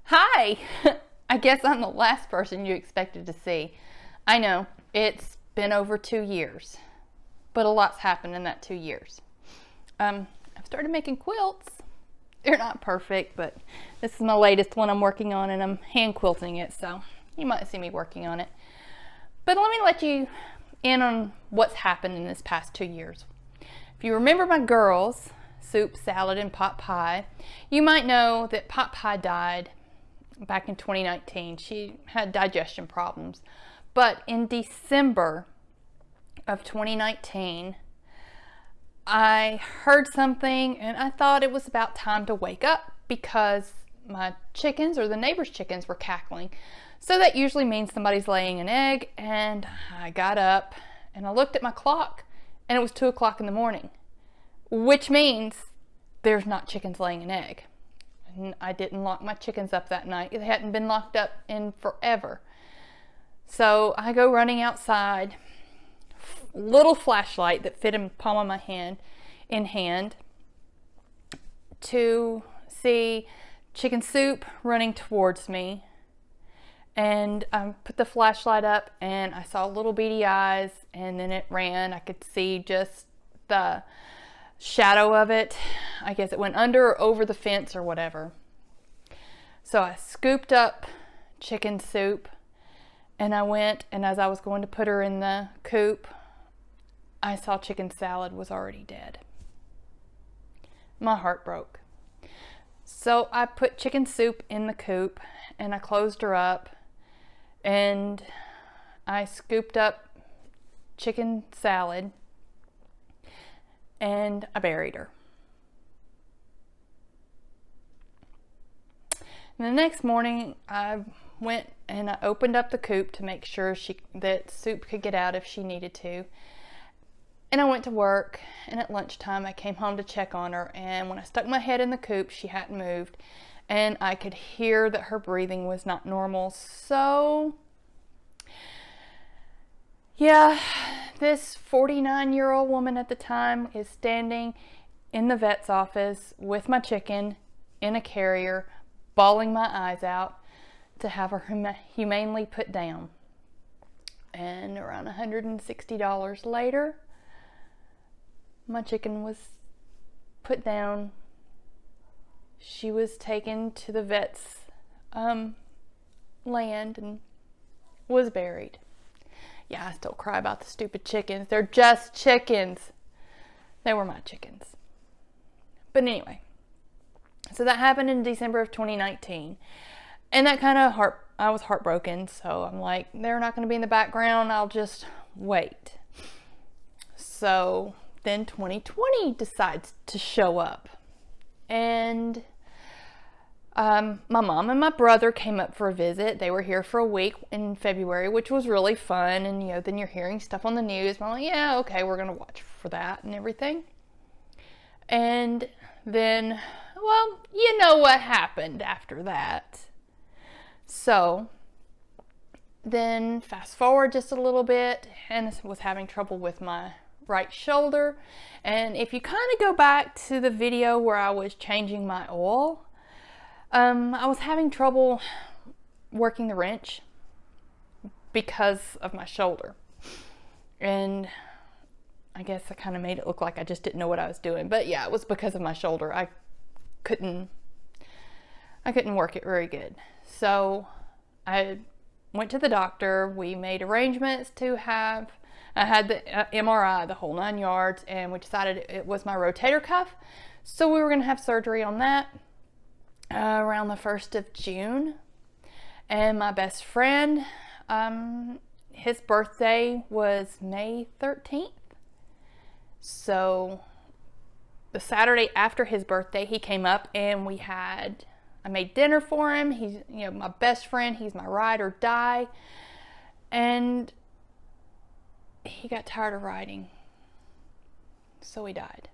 Hi! I guess I'm the last person you expected to see. I know, it's been over 2 years, but a lot's happened in that 2 years. I've started making quilts. They're not perfect, but this is my latest one I'm working on, and I'm hand quilting it, so you might see me working on it. But let me let you in on what's happened in this past 2 years. If you remember my girls, Soup, Salad, and Pot Pie, you might know that Pot Pie died back in 2019. She had digestion problems. But in December of 2019, I heard something and I thought it was about time to wake up because my chickens or the neighbor's chickens were cackling. So that usually means somebody's laying an egg, and I got up and I looked at my clock and it was 2 o'clock in the morning, which means there's not chickens laying an egg. And I didn't lock my chickens up that night. They hadn't been locked up in forever. So I go running outside, little flashlight that fit in the palm of my hand, to see Chicken Soup running towards me. And I put the flashlight up and I saw little beady eyes, and then it ran. I could see just the shadow of it. I guess it went under or over the fence or whatever. So I scooped up Chicken Soup and I went, and as I was going to put her in the coop, I saw Chicken Salad was already dead. My heart broke. So I put Chicken Soup in the coop and I closed her up, and I scooped up Chicken Salad and I buried her. And the next morning I went and I opened up the coop to make sure that Soup could get out if she needed to. And I went to work, and at lunchtime I came home to check on her, and when I stuck my head in the coop, she hadn't moved, and I could hear that her breathing was not normal. So yeah, this 49-year-old woman at the time is standing in the vet's office with my chicken in a carrier, bawling my eyes out to have her humanely put down. And around $160 later, my chicken was put down. She was taken to the vet's land and was buried. Yeah, I still cry about the stupid chickens. They're just chickens. They were my chickens. But anyway, so that happened in December of 2019. And that kind of I was heartbroken. So I'm like, they're not going to be in the background. I'll just wait. So then 2020 decides to show up. And my mom and my brother came up for a visit. They were here for a week in February, which was really fun. And, then you're hearing stuff on the news. I'm like, yeah, okay, we're going to watch for that and everything. And then, well, you know what happened after that. So then fast forward just a little bit, and I was having trouble with my right shoulder. And if you kind of go back to the video where I was changing my oil, I was having trouble working the wrench because of my shoulder. And I guess I kind of made it look like I just didn't know what I was doing. But yeah, it was because of my shoulder. I couldn't work it very good. So I went to the doctor. We made arrangements I had the MRI, the whole 9 yards, and we decided it was my rotator cuff. So we were going to have surgery on that around the 1st of June. And my best friend, his birthday was May 13th. So the Saturday after his birthday, he came up and I made dinner for him. He's, my best friend. He's my ride or die. And he got tired of riding. So he died.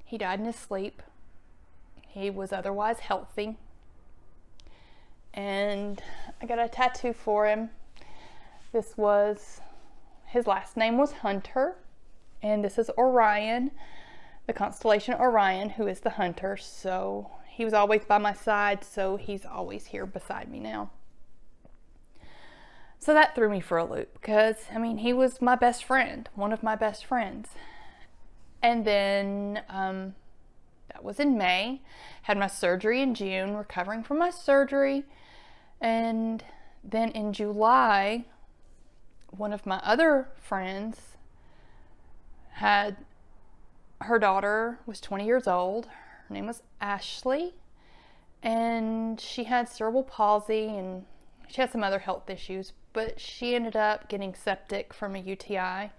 He died in his sleep. He was otherwise healthy. And I got a tattoo for him. His last name was Hunter. And this is Orion, the constellation Orion, who is the hunter. So he was always by my side, so he's always here beside me now. So that threw me for a loop because, I mean, he was my best friend, one of my best friends. And then that was in May. Had my surgery in June, recovering from my surgery. And then in July, one of my other friends had, her daughter was 20 years old. Her name was Ashley. And she had cerebral palsy and she had some other health issues, but she ended up getting septic from a UTI.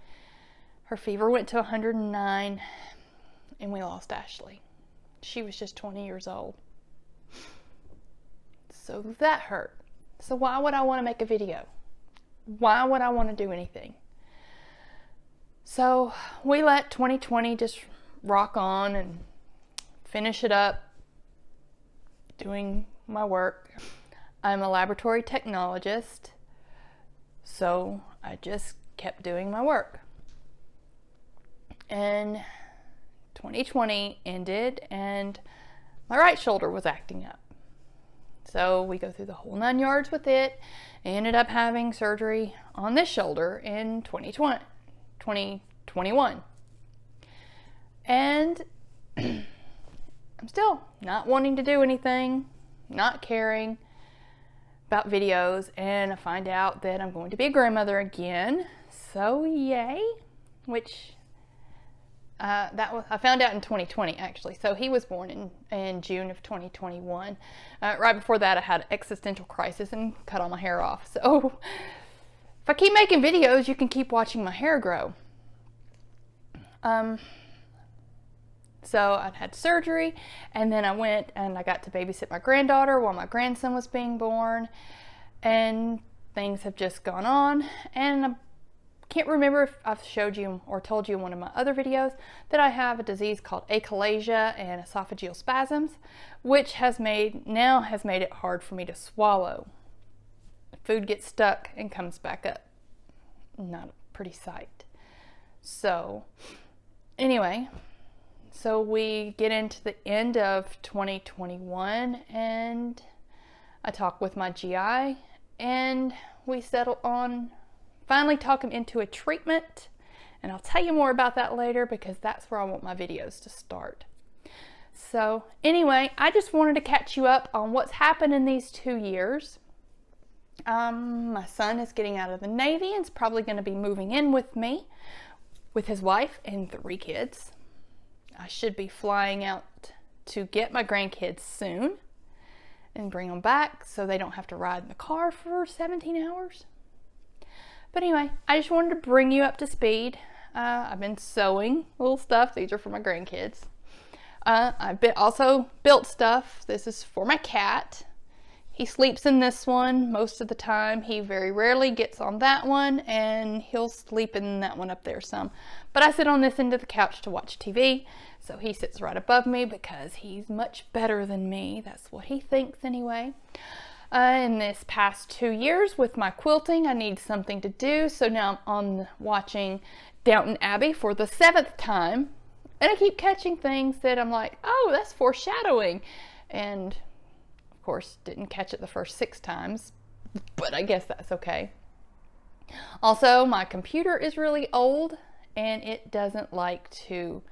Her fever went to 109 and we lost Ashley. She was just 20 years old. So that hurt. So why would I want to make a video? Why would I want to do anything? So we let 2020 just rock on and finish it up doing my work. I'm a laboratory technologist, so I just kept doing my work. And 2020 ended and my right shoulder was acting up. So we go through the whole 9 yards with it. I ended up having surgery on this shoulder in 2021. And I'm still not wanting to do anything, not caring about videos, and I find out that I'm going to be a grandmother again. So yay, which I found out in 2020 actually. So he was born in June of 2021. Right before that I had an existential crisis and cut all my hair off. So if I keep making videos, you can keep watching my hair grow. So I'd had surgery, and then I went and I got to babysit my granddaughter while my grandson was being born, and things have just gone on. And I can't remember if I've showed you or told you in one of my other videos that I have a disease called achalasia and esophageal spasms, which now has made it hard for me to swallow. Food gets stuck and comes back up. Not a pretty sight. So anyway, so we get into the end of 2021 and I talk with my GI and we settle on finally talk him into a treatment, and I'll tell you more about that later because that's where I want my videos to start. So anyway, I just wanted to catch you up on what's happened in these 2 years. My son is getting out of the Navy and is probably going to be moving in with me with his wife and 3 kids. I should be flying out to get my grandkids soon and bring them back so they don't have to ride in the car for 17 hours. But anyway, I just wanted to bring you up to speed. I've been sewing little stuff. These are for my grandkids. I've also built stuff. This is for my cat. He sleeps in this one most of the time. He very rarely gets on that one, and he'll sleep in that one up there some. But I sit on this end of the couch to watch TV, so he sits right above me because he's much better than me. That's what he thinks anyway. In this past 2 years with my quilting, I need something to do, so now I'm on watching Downton Abbey for the 7th time, and I keep catching things that I'm like, oh, that's foreshadowing, and of course didn't catch it the first 6 times, but I guess that's okay. Also, my computer is really old and it doesn't like to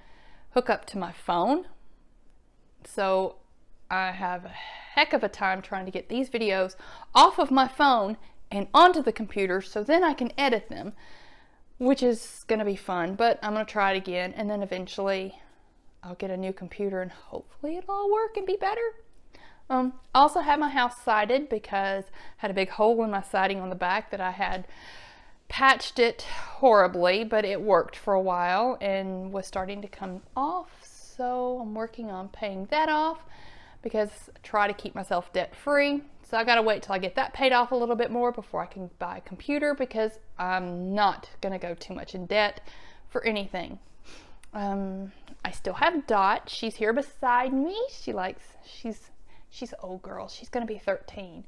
hook up to my phone, so I have a heck of a time trying to get these videos off of my phone and onto the computer so then I can edit them, which is going to be fun, but I'm going to try it again, and then eventually I'll get a new computer and hopefully it'll all work and be better. I also had my house sided because I had a big hole in my siding on the back that I had patched it horribly, but it worked for a while and was starting to come off, so I'm working on paying that off because I try to keep myself debt free. So I gotta wait till I get that paid off a little bit more before I can buy a computer because I'm not gonna go too much in debt for anything. I still have Dot. She's here beside me. She's an old girl. She's gonna be 13,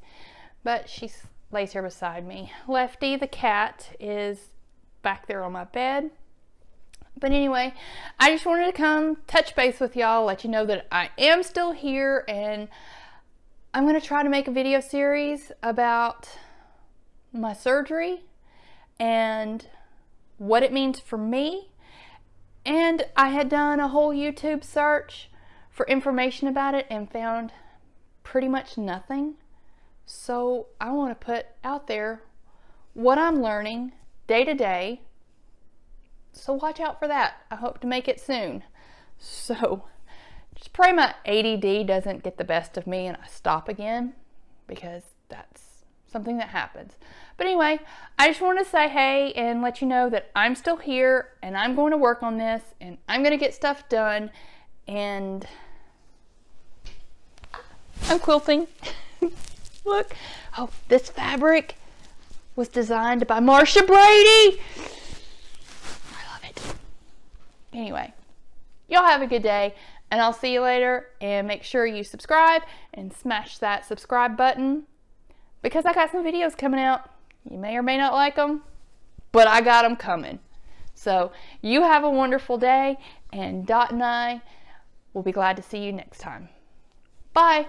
but she lays here beside me. Lefty, the cat, is back there on my bed. But anyway, I just wanted to come touch base with y'all, let you know that I am still here, and I'm going to try to make a video series about my surgery and what it means for me. And I had done a whole YouTube search for information about it and found pretty much nothing. So I want to put out there what I'm learning day to day. So watch out for that. I hope to make it soon. So just pray my ADD doesn't get the best of me and I stop again, because that's something that happens. But anyway, I just want to say hey and let you know that I'm still here and I'm going to work on this and I'm going to get stuff done, and I'm quilting. Look. Oh, this fabric was designed by Marsha Brady. I love it. Anyway, y'all have a good day, and I'll see you later. And make sure you subscribe and smash that subscribe button, because I got some videos coming out. You may or may not like them, but I got them coming. So you have a wonderful day, and Dot and I will be glad to see you next time. Bye.